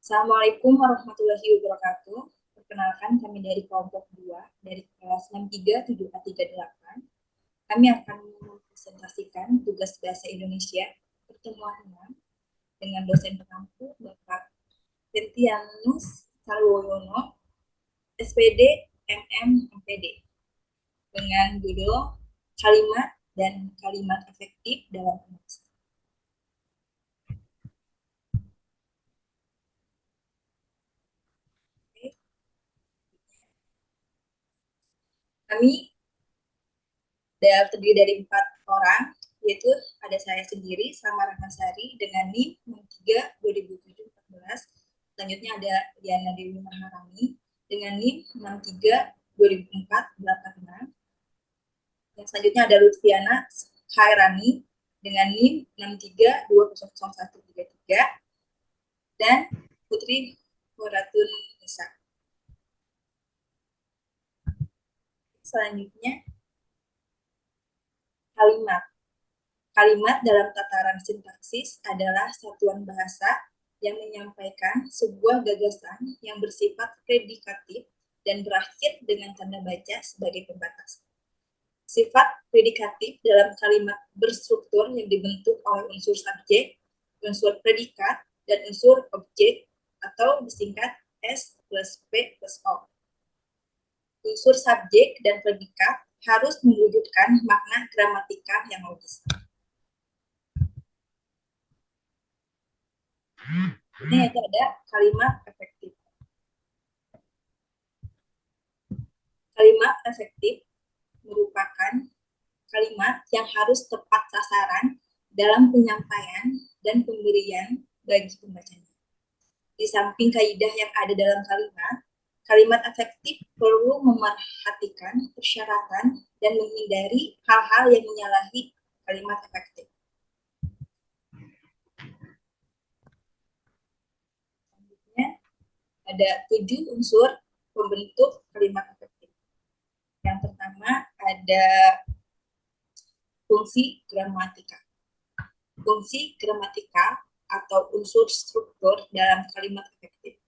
Assalamualaikum warahmatullahi wabarakatuh. Perkenalkan, kami dari kelompok 2 dari kelas 63738. Kami akan mempresentasikan tugas bahasa Indonesia pertemuan 6 dengan dosen pengampu Bapak Sentianus Sarwoyono, SPD MM MPD, dengan judul kalimat dan kalimat efektif dalam penulisan. Kami terdiri dari 4 orang, yaitu ada saya sendiri, Samara Rahmasari, dengan NIM 63 2007-14. Selanjutnya ada Diana Dewi Maharani dengan NIM 63 2004-86. Yang selanjutnya ada Lutfiana Khairani dengan NIM 63 2001-33. Dan Putri Horatun Nisa. Selanjutnya, kalimat. Kalimat dalam tataran sintaksis adalah satuan bahasa yang menyampaikan sebuah gagasan yang bersifat predikatif dan berakhir dengan tanda baca sebagai pembatas. Sifat predikatif dalam kalimat berstruktur yang dibentuk oleh unsur subjek, unsur predikat, dan unsur objek atau disingkat S plus P plus O. Unsur subjek dan predikat harus mewujudkan makna gramatikal yang logis. Ini ada kalimat efektif. Kalimat efektif merupakan kalimat yang harus tepat sasaran dalam penyampaian dan pemberian bagi pembacanya. Di samping kaidah yang ada dalam kalimat efektif perlu memerhatikan persyaratan dan menghindari hal-hal yang menyalahi kalimat efektif. Selanjutnya, ada 7 unsur pembentuk kalimat efektif. Yang pertama ada fungsi gramatika. Fungsi gramatika atau unsur struktur dalam kalimat efektif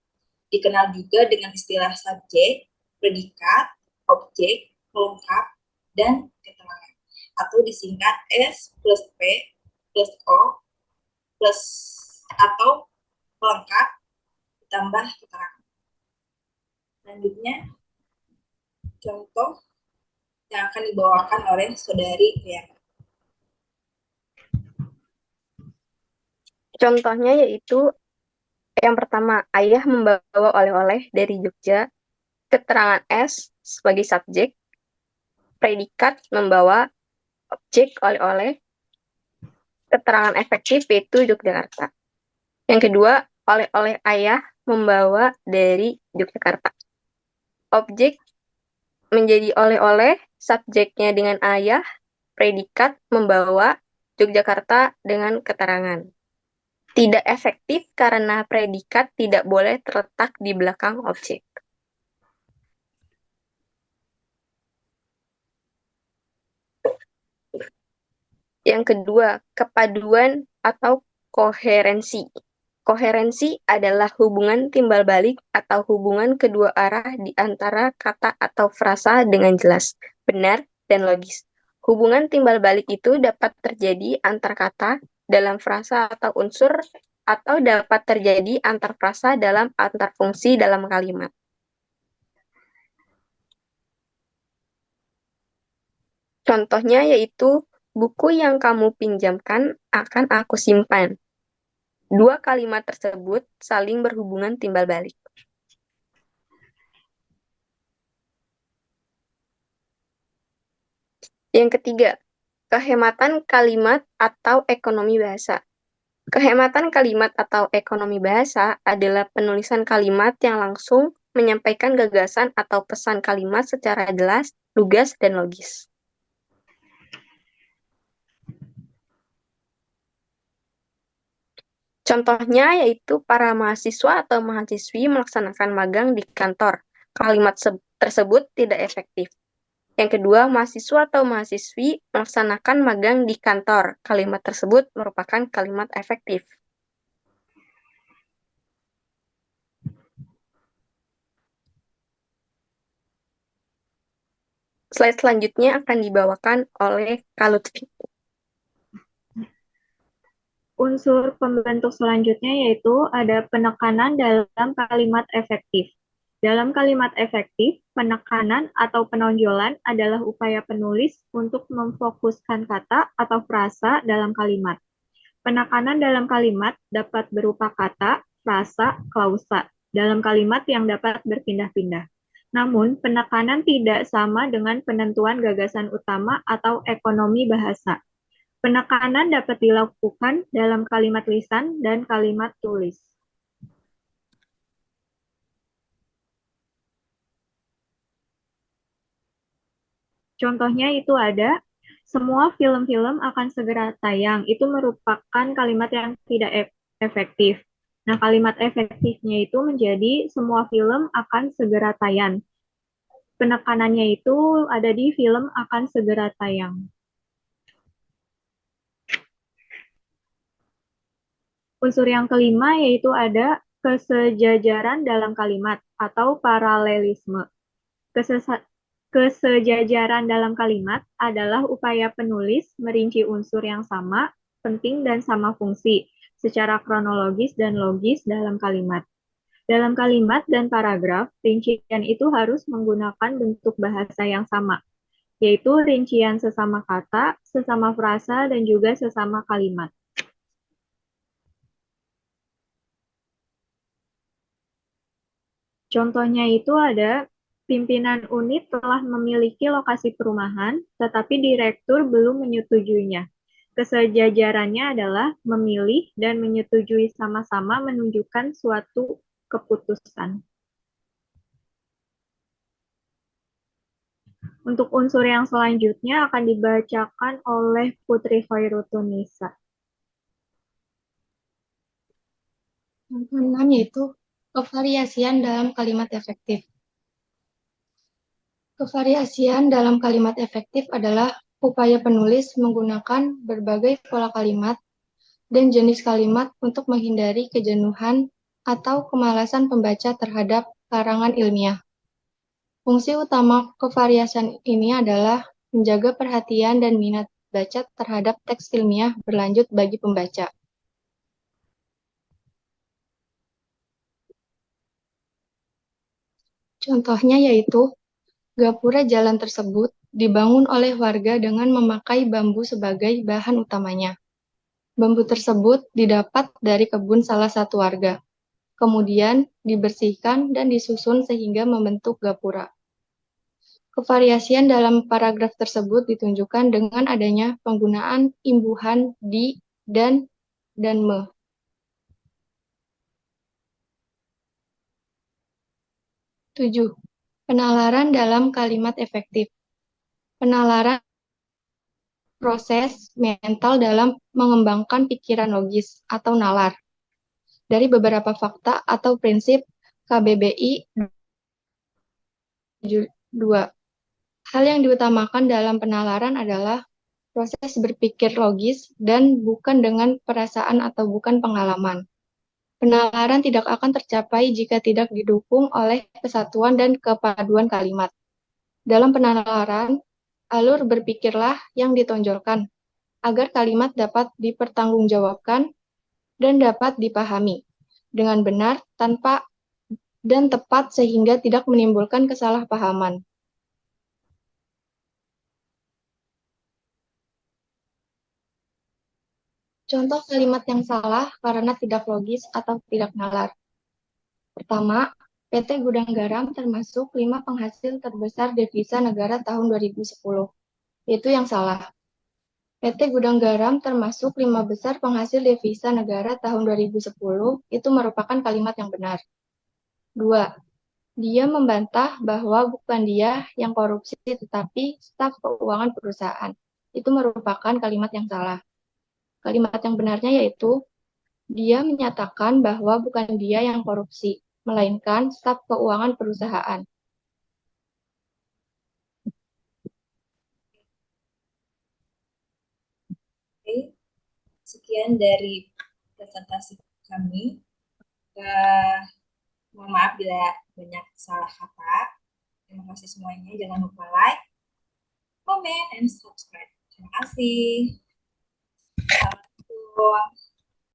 dikenal juga dengan istilah subjek, predikat, objek, pelengkap, dan keterangan, atau disingkat S plus P plus O plus atau pelengkap ditambah keterangan. Selanjutnya, contoh yang akan dibawakan oleh Saudari Riana. Contohnya yaitu yang pertama, ayah membawa oleh-oleh dari Jogja, keterangan S sebagai subjek, predikat membawa, objek oleh-oleh, keterangan efektif yaitu Yogyakarta. Yang kedua, oleh-oleh ayah membawa dari Yogyakarta. Objek menjadi oleh-oleh, subjeknya dengan ayah, predikat membawa, Yogyakarta dengan keterangan. Tidak efektif karena predikat tidak boleh terletak di belakang objek. Yang kedua, kepaduan atau koherensi. Koherensi adalah hubungan timbal balik atau hubungan kedua arah di antara kata atau frasa dengan jelas, benar, dan logis. Hubungan timbal balik itu dapat terjadi antar kata dalam frasa atau unsur, atau dapat terjadi antar frasa dalam antar fungsi dalam kalimat. Contohnya yaitu, buku yang kamu pinjamkan akan aku simpan. Dua kalimat tersebut saling berhubungan timbal balik. Yang ketiga, kehematan kalimat atau ekonomi bahasa. Kehematan kalimat atau ekonomi bahasa adalah penulisan kalimat yang langsung menyampaikan gagasan atau pesan kalimat secara jelas, lugas, dan logis. Contohnya yaitu para mahasiswa atau mahasiswi melaksanakan magang di kantor. Kalimat tersebut tidak efektif. Yang kedua, mahasiswa atau mahasiswi melaksanakan magang di kantor. Kalimat tersebut merupakan kalimat efektif. Slide selanjutnya akan dibawakan oleh Kak Lutfi. Unsur pembentuk selanjutnya yaitu ada penekanan dalam kalimat efektif. Dalam kalimat efektif, penekanan atau penonjolan adalah upaya penulis untuk memfokuskan kata atau frasa dalam kalimat. Penekanan dalam kalimat dapat berupa kata, frasa, klausa dalam kalimat yang dapat berpindah-pindah. Namun, penekanan tidak sama dengan penentuan gagasan utama atau ekonomi bahasa. Penekanan dapat dilakukan dalam kalimat lisan dan kalimat tulis. Contohnya itu ada, semua film-film akan segera tayang. Itu merupakan kalimat yang tidak efektif. Nah, kalimat efektifnya itu menjadi semua film akan segera tayang. Penekanannya itu ada di film akan segera tayang. Unsur yang kelima yaitu ada kesejajaran dalam kalimat atau paralelisme. Kesejajaran dalam kalimat adalah upaya penulis merinci unsur yang sama, penting dan sama fungsi, secara kronologis dan logis dalam kalimat. Dalam kalimat dan paragraf, rincian itu harus menggunakan bentuk bahasa yang sama, yaitu rincian sesama kata, sesama frasa, dan juga sesama kalimat. Contohnya itu ada pimpinan unit telah memiliki lokasi perumahan, tetapi direktur belum menyetujuinya. Kesejajarannya adalah memilih dan menyetujui sama-sama menunjukkan suatu keputusan. Untuk unsur yang selanjutnya akan dibacakan oleh Putri Khairutunisa. Yang keenam yaitu kevariasian dalam kalimat efektif. Kevariasian dalam kalimat efektif adalah upaya penulis menggunakan berbagai pola kalimat dan jenis kalimat untuk menghindari kejenuhan atau kemalasan pembaca terhadap karangan ilmiah. Fungsi utama kevariasian ini adalah menjaga perhatian dan minat baca terhadap teks ilmiah berlanjut bagi pembaca. Contohnya yaitu, gapura jalan tersebut dibangun oleh warga dengan memakai bambu sebagai bahan utamanya. Bambu tersebut didapat dari kebun salah satu warga. Kemudian dibersihkan dan disusun sehingga membentuk gapura. Kevariasian dalam paragraf tersebut ditunjukkan dengan adanya penggunaan imbuhan di dan me. Tujuh, penalaran dalam kalimat efektif. Penalaran proses mental dalam mengembangkan pikiran logis atau nalar dari beberapa fakta atau prinsip KBBI 2. Hal yang diutamakan dalam penalaran adalah proses berpikir logis dan bukan dengan perasaan atau bukan pengalaman. Penalaran tidak akan tercapai jika tidak didukung oleh kesatuan dan kepaduan kalimat. Dalam penalaran, alur berpikirlah yang ditonjolkan, agar kalimat dapat dipertanggungjawabkan dan dapat dipahami dengan benar tanpa dan tepat sehingga tidak menimbulkan kesalahpahaman. Contoh kalimat yang salah karena tidak logis atau tidak nalar. Pertama, PT Gudang Garam termasuk 5 penghasil terbesar devisa negara tahun 2010. Itu yang salah. PT Gudang Garam termasuk 5 besar penghasil devisa negara tahun 2010, itu merupakan kalimat yang benar. 2. Dia membantah bahwa bukan dia yang korupsi tetapi staf keuangan perusahaan. Itu merupakan kalimat yang salah. Kalimat yang benarnya yaitu, dia menyatakan bahwa bukan dia yang korupsi, melainkan staf keuangan perusahaan. Oke, sekian dari presentasi kami. Mohon maaf bila banyak salah kata. Terima kasih semuanya. Jangan lupa like, comment, and subscribe. Terima kasih. Assalamualaikum.